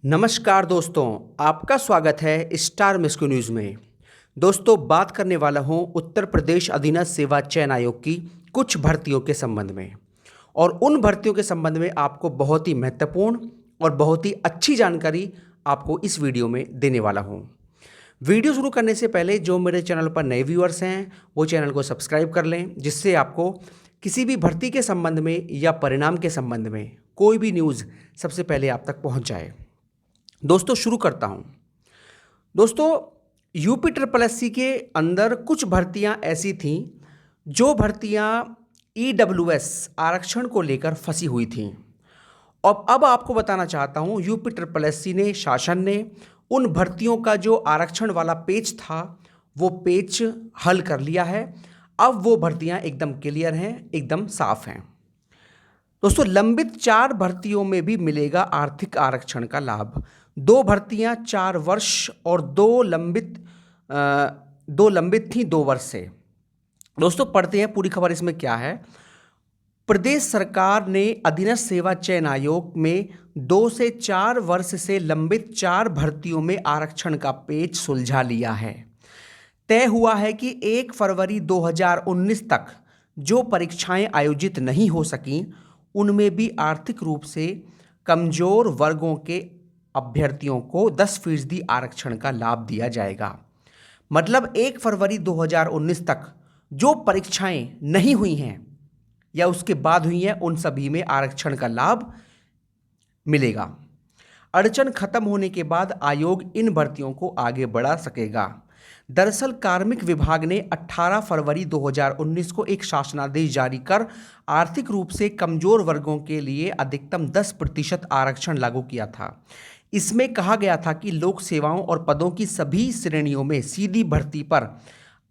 नमस्कार दोस्तों, आपका स्वागत है स्टार मिस्कू न्यूज़ में। दोस्तों, बात करने वाला हूं उत्तर प्रदेश अधीनस्थ सेवा चयन आयोग की कुछ भर्तियों के संबंध में। और उन भर्तियों के संबंध में आपको बहुत ही महत्वपूर्ण और बहुत ही अच्छी जानकारी आपको इस वीडियो में देने वाला हूं। वीडियो शुरू करने से पहले जो मेरे चैनल पर नए व्यूअर्स हैं वो चैनल को सब्सक्राइब कर लें, जिससे आपको किसी भी भर्ती के संबंध में या परिणाम के संबंध में कोई भी न्यूज़ सबसे पहले आप तक पहुंच जाए। दोस्तों, शुरू करता हूं। दोस्तों, यूपी ट्रिपल एससी के अंदर कुछ भर्तियां ऐसी थीं जो भर्तियां ईडब्ल्यूएस आरक्षण को लेकर फंसी हुई थीं। अब आपको बताना चाहता हूं, यूपी ट्रिपल एससी ने, शासन ने उन भर्तियों का जो आरक्षण वाला पेच था वो पेच हल कर लिया है। अब वो भर्तियां एकदम क्लियर हैं, एकदम साफ हैं। दोस्तों, लंबित 4 भर्तियों में भी मिलेगा आर्थिक आरक्षण का लाभ। 2 भर्तियां 4 वर्ष और 2 लंबित थी 2 वर्ष से। दोस्तों, पढ़ते हैं पूरी खबर इसमें क्या है। प्रदेश सरकार ने अधीनस्थ सेवा चयन आयोग में 2 से 4 वर्ष से लंबित 4 भर्तियों में आरक्षण का पेच सुलझा लिया है। तय हुआ है कि 1 फरवरी 2019 तक जो परीक्षाएं आयोजित नहीं हो सकीं, उनमें भी आर्थिक रूप से कमजोर वर्गों के अभ्यर्थियों को 10% आरक्षण का लाभ दिया जाएगा। मतलब 1 फरवरी 2019 तक जो परीक्षाएं नहीं हुई हैं या उसके बाद हुई हैं, उन सभी में आरक्षण का लाभ मिलेगा। अड़चन खत्म होने के बाद आयोग इन भर्तियों को आगे बढ़ा सकेगा। दरअसल कार्मिक विभाग ने 18 फरवरी 2019 को एक शासनादेश जारी कर आर्थिक रूप से कमजोर वर्गों के लिए अधिकतम 10% आरक्षण लागू किया था। इसमें कहा गया था कि लोक सेवाओं और पदों की सभी श्रेणियों में सीधी भर्ती पर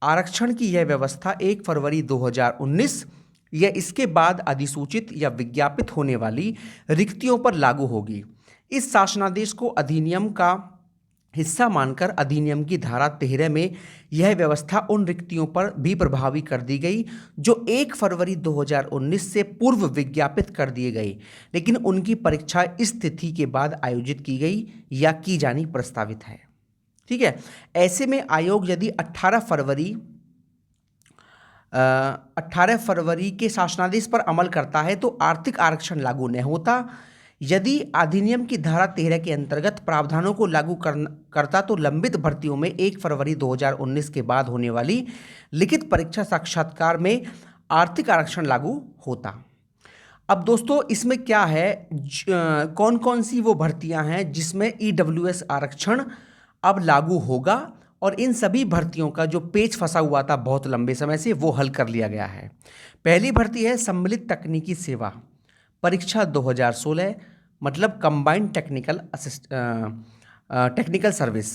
आरक्षण की यह व्यवस्था 1 फरवरी 2019 या इसके बाद अधिसूचित या विज्ञापित होने वाली रिक्तियों पर लागू होगी। इस शासनादेश को अधिनियम का हिस्सा मानकर अधिनियम की धारा 13 में यह व्यवस्था उन रिक्तियों पर भी प्रभावी कर दी गई जो 1 फरवरी 2019 से पूर्व विज्ञापित कर दिए गए, लेकिन उनकी परीक्षा इस तिथि के बाद आयोजित की गई या की जानी प्रस्तावित है। ठीक है। ऐसे में आयोग यदि 18 फरवरी के शासनादेश पर अमल करता है तो आर्थिक आरक्षण लागू नहीं होता। यदि अधिनियम की धारा 13 के अंतर्गत प्रावधानों को लागू करता तो लंबित भर्तियों में 1 फरवरी 2019 के बाद होने वाली लिखित परीक्षा साक्षात्कार में आर्थिक आरक्षण लागू होता। अब दोस्तों, इसमें क्या है, कौन कौन सी वो भर्तियां हैं जिसमें ईडब्ल्यूएस आरक्षण अब लागू होगा, और इन सभी भर्तियों का जो पेच फंसा हुआ था बहुत लंबे समय से, वो हल कर लिया गया है। पहली भर्ती है सम्मिलित तकनीकी सेवा, परीक्षा 2016, मतलब कंबाइंड टेक्निकल सर्विस।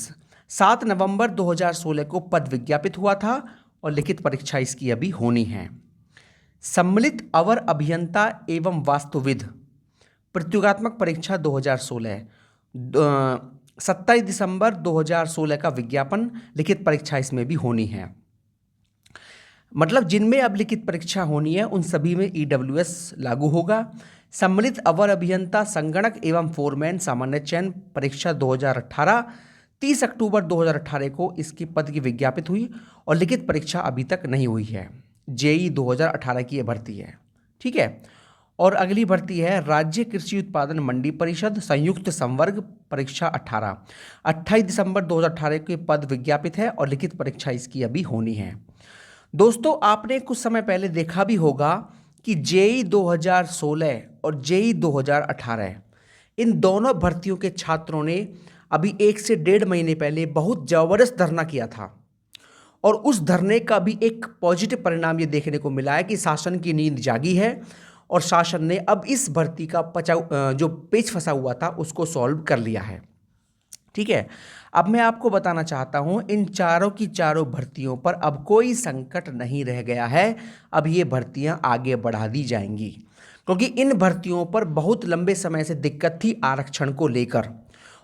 7 नवंबर 2016 को पद विज्ञापित हुआ था और लिखित परीक्षा इसकी अभी होनी है। सम्मिलित अवर अभियंता एवं वास्तुविद, प्रतियोगात्मक परीक्षा 2016, 27 दिसंबर 2016 का विज्ञापन, लिखित परीक्षा इसमें भी होनी है। मतलब जिनमें अब लिखित परीक्षा होनी है उन सभी में ईडब्ल्यूएस लागू होगा। सम्मिलित अवर अभियंता संगणक एवं फोरमैन सामान्य चयन परीक्षा 2018, 30 अक्टूबर 2018 को इसकी पद की विज्ञापित हुई और लिखित परीक्षा अभी तक नहीं हुई है। जेई 2018 की यह भर्ती है। ठीक है। और अगली भर्ती है राज्य कृषि उत्पादन मंडी परिषद संयुक्त संवर्ग, परीक्षा 18, 28 दिसंबर 2018 के पद विज्ञापित है और लिखित परीक्षा इसकी अभी होनी है। दोस्तों, आपने कुछ समय पहले देखा भी होगा कि जेई 2016 और जेई 2018, इन दोनों भर्तियों के छात्रों ने अभी 1 से 1.5 महीने पहले बहुत ज़बरदस्त धरना किया था, और उस धरने का भी एक पॉजिटिव परिणाम ये देखने को मिला है कि शासन की नींद जागी है और शासन ने अब इस भर्ती का जो पेच फंसा हुआ था उसको सॉल्व कर लिया है। ठीक है। अब मैं आपको बताना चाहता हूं, इन चारों की चारों भर्तियों पर अब कोई संकट नहीं रह गया है। अब ये भर्तियां आगे बढ़ा दी जाएंगी, क्योंकि इन भर्तियों पर बहुत लंबे समय से दिक्कत थी आरक्षण को लेकर,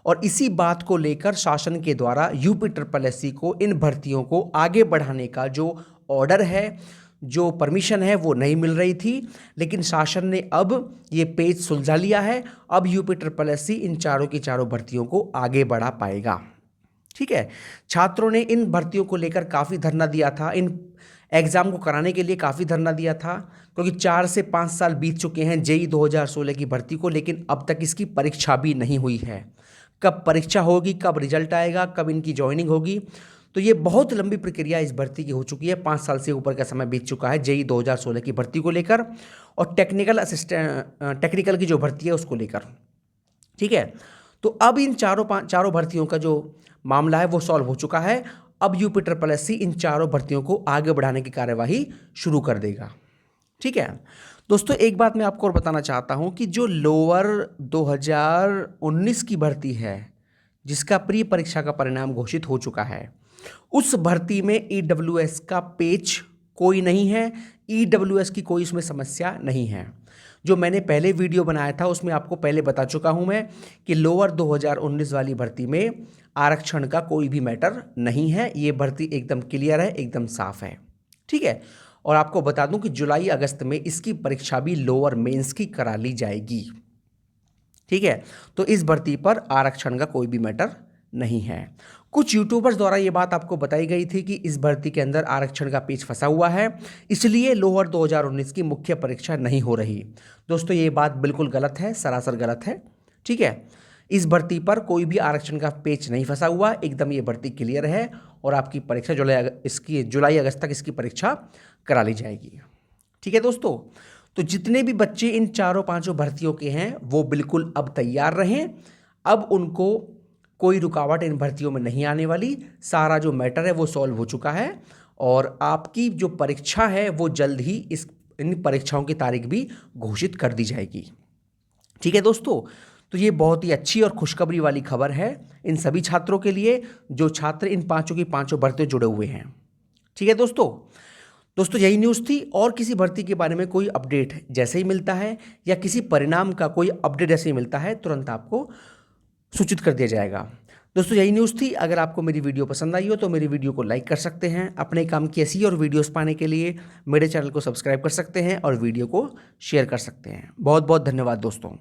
और इसी बात को लेकर शासन के द्वारा यूपी ट्रिपल एससी को इन भर्तियों को आगे बढ़ाने का जो ऑर्डर है, जो परमिशन है वो नहीं मिल रही थी, लेकिन शासन ने अब ये पेच सुलझा लिया है। अब UP SSC इन चारों की चारों भर्तियों को आगे बढ़ा पाएगा। ठीक है, छात्रों ने इन भर्तियों को लेकर काफ़ी धरना दिया था, इन एग्ज़ाम को कराने के लिए काफ़ी धरना दिया था, क्योंकि 4 से 5 साल बीत चुके हैं JEE 2016 की भर्ती को, लेकिन अब तक इसकी परीक्षा भी नहीं हुई है। कब परीक्षा होगी, कब रिजल्ट आएगा, कब इनकी ज्वाइनिंग होगी, तो ये बहुत लंबी प्रक्रिया इस भर्ती की हो चुकी है। 5 साल से ऊपर का समय बीत चुका है JEE 2016 की भर्ती को लेकर और टेक्निकल की जो भर्ती है उसको लेकर। ठीक है, तो अब इन चारों भर्तियों का जो मामला है वो सॉल्व हो चुका है। अब UP SSC इन चारों भर्तियों को आगे बढ़ाने की कार्यवाही शुरू कर देगा। ठीक है दोस्तों, एक बात मैं आपको और बताना चाहता हूं कि जो लोअर 2019 की भर्ती है, जिसका प्री परीक्षा का परिणाम घोषित हो चुका है, उस भर्ती में EWS का पेच कोई नहीं है, EWS की कोई इसमें समस्या नहीं है। जो मैंने पहले वीडियो बनाया था उसमें आपको पहले बता चुका हूं मैं कि लोअर 2019 वाली भर्ती में आरक्षण का कोई भी मैटर नहीं है। ये भर्ती एकदम क्लियर है, एकदम साफ है। ठीक है, और आपको बता दूं कि जुलाई अगस्त में इसकी परीक्षा भी लोअर मेंस की करा ली जाएगी। ठीक है, तो इस भर्ती पर आरक्षण का कोई भी मैटर नहीं है। कुछ यूट्यूबर्स द्वारा ये बात आपको बताई गई थी कि इस भर्ती के अंदर आरक्षण का पेच फंसा हुआ है, इसलिए लोअर 2019 की मुख्य परीक्षा नहीं हो रही। दोस्तों ये बात बिल्कुल गलत है, सरासर गलत है। ठीक है, इस भर्ती पर कोई भी आरक्षण का पेच नहीं फंसा हुआ, एकदम ये भर्ती क्लियर है और आपकी परीक्षा जुलाई अगस्त तक इसकी परीक्षा करा ली जाएगी। ठीक है दोस्तों, तो जितने भी बच्चे इन चारों पांचों भर्तियों के हैं वो बिल्कुल अब तैयार रहें। अब उनको कोई रुकावट इन भर्तियों में नहीं आने वाली, सारा जो मैटर है वो सॉल्व हो चुका है और आपकी जो परीक्षा है वो जल्द ही इन परीक्षाओं की तारीख भी घोषित कर दी जाएगी। ठीक है दोस्तों, तो ये बहुत ही अच्छी और खुशखबरी वाली खबर है इन सभी छात्रों के लिए जो छात्र इन पांचों की पांचों भर्तियों जुड़े हुए हैं। ठीक है दोस्तों यही न्यूज़ थी, और किसी भर्ती के बारे में कोई अपडेट जैसे ही मिलता है या किसी परिणाम का कोई अपडेट जैसे ही मिलता है तुरंत आपको सूचित कर दिया जाएगा। दोस्तों यही न्यूज़ थी। अगर आपको मेरी वीडियो पसंद आई हो तो मेरी वीडियो को लाइक कर सकते हैं। अपने काम की ऐसी और वीडियोस पाने के लिए मेरे चैनल को सब्सक्राइब कर सकते हैं और वीडियो को शेयर कर सकते हैं। बहुत बहुत धन्यवाद दोस्तों।